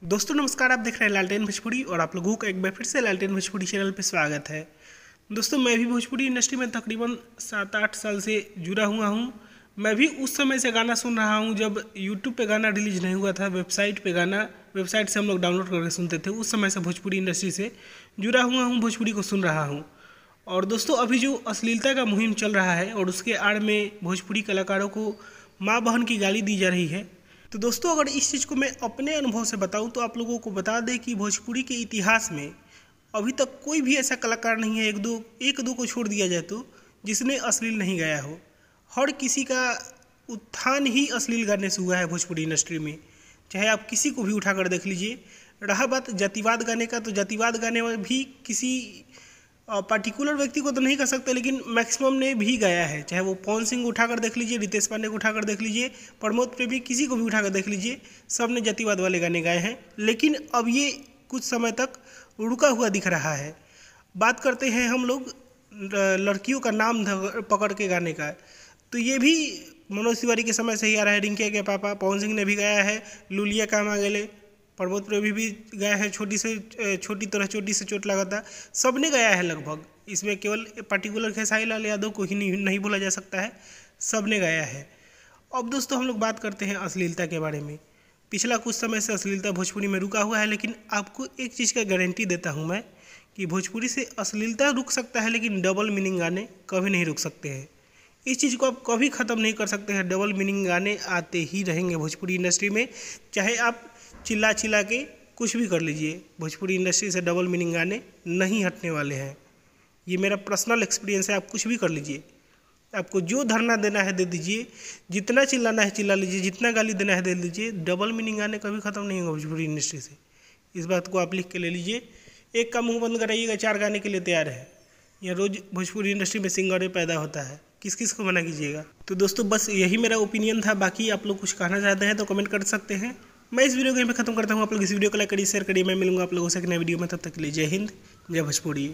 दोस्तों नमस्कार, आप देख रहे हैं लालटेन भोजपुरी और आप लोगों का एक बार फिर से लालटेन भोजपुरी चैनल पे स्वागत है। दोस्तों मैं भी भोजपुरी इंडस्ट्री में तकरीबन 7-8 साल से जुड़ा हुआ हूँ। मैं भी उस समय से गाना सुन रहा हूँ जब यूट्यूब पे गाना रिलीज नहीं हुआ था, वेबसाइट से हम लोग डाउनलोड करके सुनते थे। उस समय से भोजपुरी इंडस्ट्री से जुड़ा हुआ हूँ, भोजपुरी को सुन रहा हूँ। और दोस्तों अभी जो अश्लीलता का मुहिम चल रहा है और उसके आड़ में भोजपुरी कलाकारों को माँ बहन की गाली दी जा रही है, तो दोस्तों अगर इस चीज़ को मैं अपने अनुभव से बताऊं तो आप लोगों को बता दें कि भोजपुरी के इतिहास में अभी तक कोई भी ऐसा कलाकार नहीं है, एक दो को छोड़ दिया जाए तो, जिसने अश्लील नहीं गाया हो। हर किसी का उत्थान ही अश्लील गाने से हुआ है भोजपुरी इंडस्ट्री में। चाहे आप किसी को भी उठाकर देख लीजिए। रहा बात जातिवाद गाने का, तो जातिवाद गाने में भी किसी पर्टिकुलर व्यक्ति को तो नहीं कर सकते, लेकिन मैक्सिमम ने भी गाया है। चाहे वो पवन सिंह को उठाकर देख लीजिए, रितेश पांडे को उठाकर देख लीजिए, प्रमोद प्रेमी, किसी को भी उठाकर देख लीजिए, सब ने जातिवाद वाले गाने गाए हैं। लेकिन अब ये कुछ समय तक रुका हुआ दिख रहा है। बात करते हैं हम लोग लड़कियों का नाम पकड़ के गाने का, तो ये भी मनोज तिवारी के समय से ही आ रहा है। रिंकी के पापा पवन सिंह ने भी गाया है, लुलिया काम आ गए, प्रमोद प्रेमी भी गया है, छोटी से चोट लगा था, सब ने गाया है लगभग। इसमें केवल पर्टिकुलर खेसारी लाल यादव को ही नहीं बोला जा सकता है, सब ने गाया है। अब दोस्तों हम लोग बात करते हैं अश्लीलता के बारे में। पिछला कुछ समय से अश्लीलता भोजपुरी में रुका हुआ है, लेकिन आपको एक चीज़ का गारंटी देता हूँ मैं कि भोजपुरी से अश्लीलता रुक सकता है, लेकिन डबल मीनिंग गाने कभी नहीं रुक सकते हैं। इस चीज़ को आप कभी ख़त्म नहीं कर सकते हैं। डबल मीनिंग गाने आते ही रहेंगे भोजपुरी इंडस्ट्री में, चाहे आप चिल्ला के कुछ भी कर लीजिए। भोजपुरी इंडस्ट्री से डबल मीनिंग गाने नहीं हटने वाले हैं। ये मेरा पर्सनल एक्सपीरियंस है। आप कुछ भी कर लीजिए, आपको जो धरना देना है दे दीजिए, जितना चिल्लाना है चिल्ला लीजिए, जितना गाली देना है दे दीजिए, डबल मीनिंग गाने कभी ख़त्म नहीं होगा भोजपुरी इंडस्ट्री से। इस बात को आप लिख के ले लीजिए। एक का मुँह बंद कराइएगा, 4 गाने के लिए तैयार है। यह रोज़ भोजपुरी इंडस्ट्री में सिंगर पैदा होता है, किस को मना कीजिएगा। तो दोस्तों बस यही मेरा ओपिनियन था। बाकी आप लोग कुछ कहना चाहते हैं तो कमेंट कर सकते हैं। मैं इस वीडियो को यहीं पे खत्म करता हूँ। आप लोग इस वीडियो को लाइक करिए, शेयर करिए। मैं मिलूंगा आप लोगों से एक नए वीडियो में, तब तक के लिए जय हिंद, जय भोजपुरी।